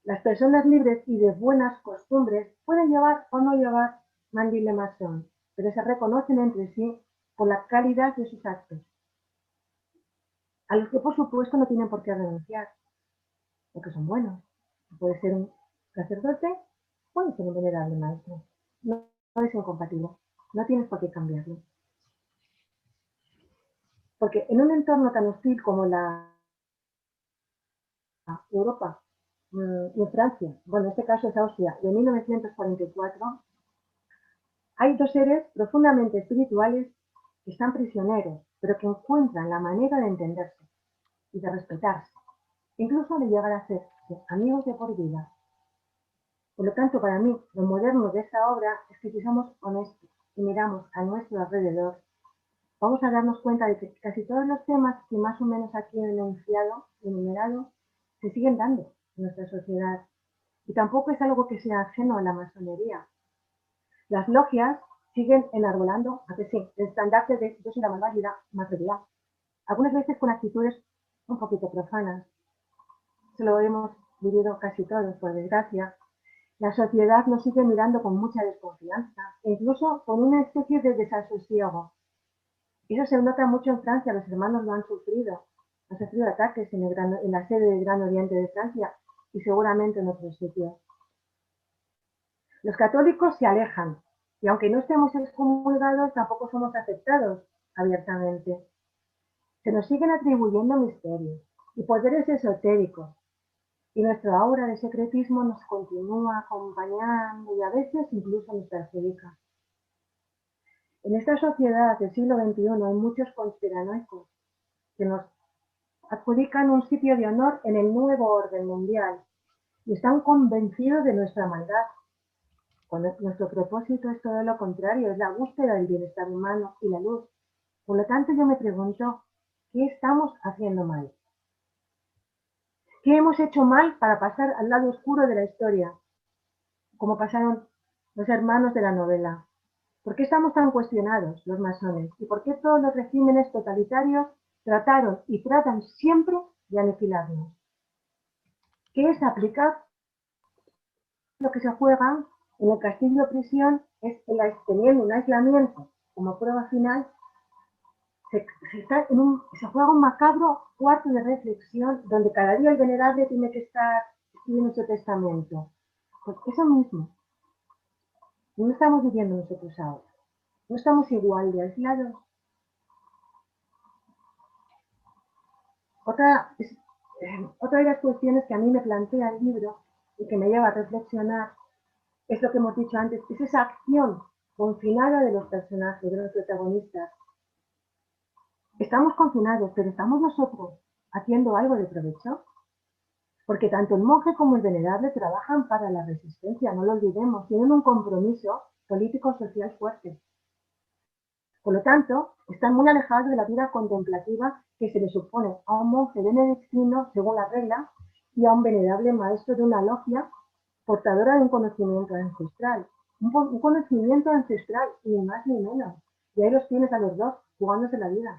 las personas libres y de buenas costumbres pueden llevar o no llevar mandil de masón, pero se reconocen entre sí por la calidad de sus actos, a los que por supuesto no tienen por qué renunciar, porque son buenos. Puede ser un sacerdote, puede ser un venerable maestro. No, no es incompatible, no tienes por qué cambiarlo. Porque en un entorno tan hostil como la Europa y Francia, bueno, en este caso es Austria, de 1944, hay dos seres profundamente espirituales que están prisioneros, pero que encuentran la manera de entenderse y de respetarse, incluso de llegar a ser amigos de por vida. Por lo tanto, para mí, lo moderno de esta obra es que si somos honestos y miramos a nuestro alrededor, vamos a darnos cuenta de que casi todos los temas que más o menos aquí he enumerado, se siguen dando en nuestra sociedad. Y tampoco es algo que sea ajeno a la masonería. Las logias siguen enarbolando, a que sí, el estandarte de yo soy la malvada material, algunas veces con actitudes un poquito profanas. Se lo hemos vivido casi todos, por desgracia. La sociedad nos sigue mirando con mucha desconfianza, e incluso con una especie de desasosiego. Eso se nota mucho en Francia, los hermanos lo han sufrido ataques en la sede del Gran Oriente de Francia y seguramente en otros sitios. Los católicos se alejan y aunque no estemos excomulgados, tampoco somos aceptados abiertamente. Se nos siguen atribuyendo misterios y poderes esotéricos y nuestra aura de secretismo nos continúa acompañando y a veces incluso nos perjudica. En esta sociedad del siglo XXI hay muchos conspiranoicos que nos adjudican un sitio de honor en el nuevo orden mundial y están convencidos de nuestra maldad, cuando nuestro propósito es todo lo contrario, es la búsqueda del bienestar humano y la luz. Por lo tanto, yo me pregunto, ¿qué estamos haciendo mal? ¿Qué hemos hecho mal para pasar al lado oscuro de la historia, como pasaron los hermanos de la novela? ¿Por qué estamos tan cuestionados, los masones? ¿Y por qué todos los regímenes totalitarios trataron y tratan siempre de aniquilarnos? ¿Qué es aplicar lo que se juega en el castillo prisión? Es teniendo un aislamiento como prueba final, se juega un macabro cuarto de reflexión donde cada día el venerable tiene que estar escribiendo su testamento. Pues eso mismo, no estamos viviendo nosotros ahora. No estamos igual de aislados. Otra de las cuestiones que a mí me plantea el libro y que me lleva a reflexionar es lo que hemos dicho antes, es esa acción confinada de los personajes, de los protagonistas. Estamos confinados, pero ¿estamos nosotros haciendo algo de provecho? Porque tanto el monje como el venerable trabajan para la resistencia, no lo olvidemos, tienen un compromiso político-social fuerte. Por lo tanto, están muy alejados de la vida contemplativa que se le supone a un monje benedictino, según la regla, y a un venerable maestro de una logia portadora de un conocimiento ancestral. Un conocimiento ancestral, ni más ni menos. Y ahí los tienes a los dos, jugándose la vida.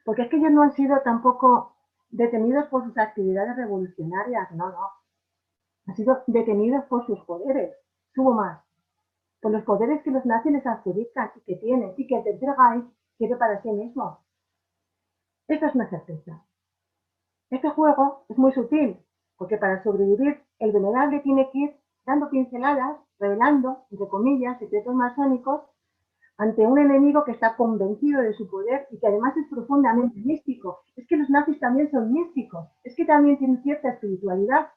Porque es que ellos no han sido tampoco detenidos por sus actividades revolucionarias, no. Han sido detenidos por sus poderes. Subo más. Por los poderes que los nazis les adjudican y que tienen, y que el Tercer Reich quiere para sí mismo. Esta es una certeza. Este juego es muy sutil, porque para sobrevivir el venerable tiene que ir dando pinceladas, revelando, entre comillas, secretos masónicos, ante un enemigo que está convencido de su poder y que además es profundamente místico. Es que los nazis también son místicos, es que también tienen cierta espiritualidad,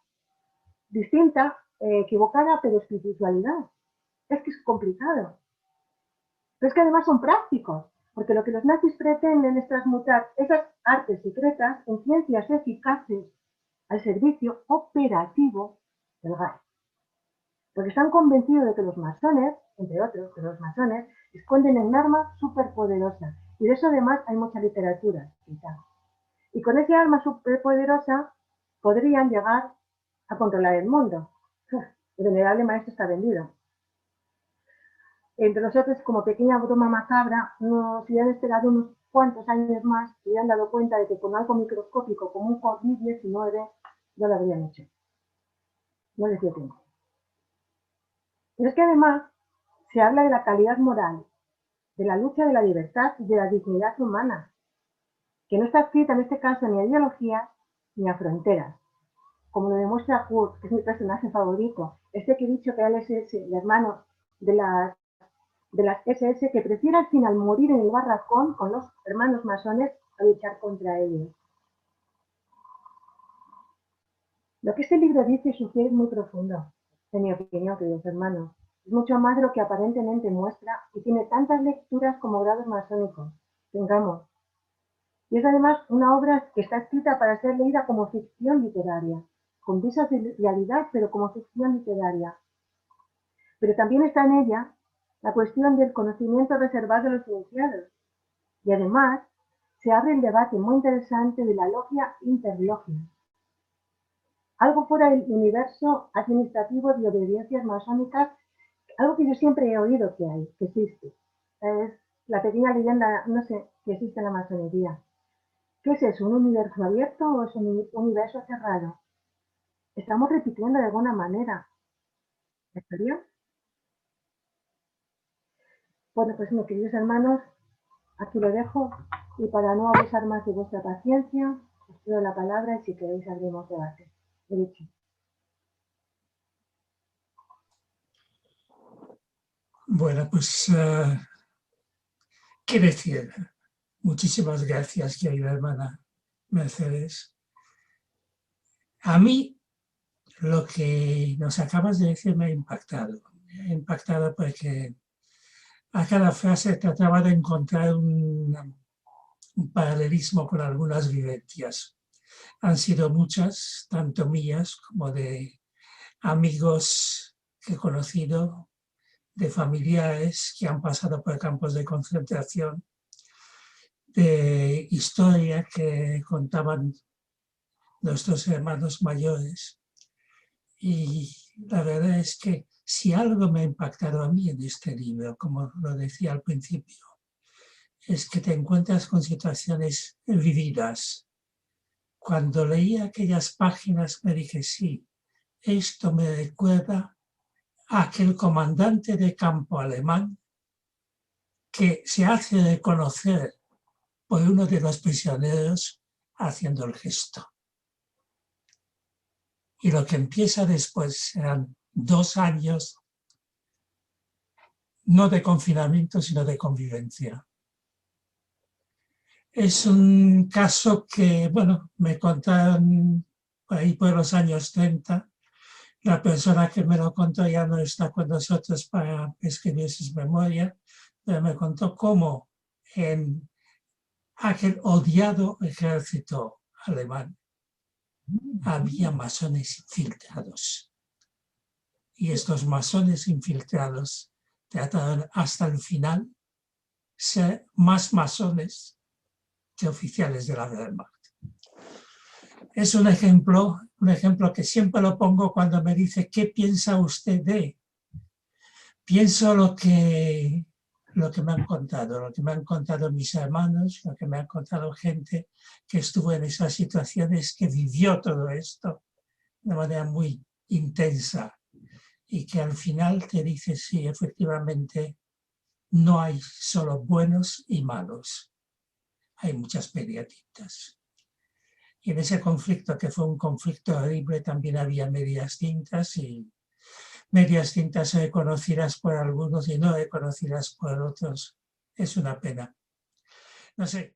distinta, equivocada, pero espiritualidad. Es que es complicado. Pero es que además son prácticos, porque lo que los nazis pretenden es transmutar esas artes secretas en ciencias eficaces al servicio operativo del GAE. Porque están convencidos de que los masones, entre otros, que los masones esconden un arma superpoderosa. Y de eso además hay mucha literatura. Y con ese arma superpoderosa podrían llegar a controlar el mundo. El venerable maestro está vendido. Entre nosotros, como pequeña broma macabra, nos hubieran esperado unos cuantos años más y hubieran dado cuenta de que con algo microscópico como un COVID-19 ya lo habrían hecho. No les dio tiempo. Pero es que además se habla de la calidad moral, de la lucha de la libertad y de la dignidad humana, que no está escrita en este caso ni a ideologías ni a fronteras, como lo demuestra Kurt, que es mi personaje favorito, este que he dicho que era el SS, el hermano de las SS, que prefiere al final morir en el barracón con los hermanos masones a luchar contra ellos. Lo que este libro dice y sugiere es muy profundo, en mi opinión, queridos hermanos. Es mucho más de lo que aparentemente muestra y tiene tantas lecturas como grados masónicos. Tengamos. Y es además una obra que está escrita para ser leída como ficción literaria, con visos de realidad, pero como ficción literaria. Pero también está en ella la cuestión del conocimiento reservado de los iniciados. Y además se abre el debate muy interesante de la logia interlogia. Algo fuera del universo administrativo de obediencias masónicas, algo que yo siempre he oído que hay, que existe. Es la pequeña leyenda, no sé, que existe en la masonería. ¿Qué es eso? ¿Un universo abierto o es un universo cerrado? Estamos repitiendo de alguna manera. ¿En serio? Bueno, pues mis queridos hermanos, aquí lo dejo y para no abusar más de vuestra paciencia, os pido la palabra y si queréis abrimos debate. He dicho. Bueno, pues, ¿qué decir? Muchísimas gracias, querida hermana Mercedes. A mí, lo que nos acabas de decir me ha impactado. Me ha impactado porque a cada frase trataba de encontrar un paralelismo con algunas vivencias. Han sido muchas, tanto mías como de amigos que he conocido, de familiares que han pasado por campos de concentración, de historia que contaban nuestros hermanos mayores. Y la verdad es que si algo me ha impactado a mí en este libro, como lo decía al principio, es que te encuentras con situaciones vividas. Cuando leí aquellas páginas me dije, sí, esto me recuerda a aquel comandante de campo alemán que se hace reconocer por uno de los prisioneros haciendo el gesto. Y lo que empieza después serán 2 años, no de confinamiento, sino de convivencia. Es un caso que, bueno, me contaron ahí por los años 30. La persona que me lo contó ya no está con nosotros para escribir sus memorias, pero me contó cómo en aquel odiado ejército alemán había masones infiltrados. Y estos masones infiltrados trataron hasta el final ser más masones que oficiales de la Wehrmacht. Es un ejemplo que siempre lo pongo cuando me dice, ¿qué piensa usted de? Pienso lo que me han contado mis hermanos, lo que me han contado gente que estuvo en esas situaciones, que vivió todo esto de manera muy intensa y que al final te dice, sí, efectivamente, no hay solo buenos y malos, hay muchas medias. Y en ese conflicto, que fue un conflicto horrible, también había medias tintas y medias tintas reconocidas por algunos y no reconocidas por otros. Es una pena. No sé.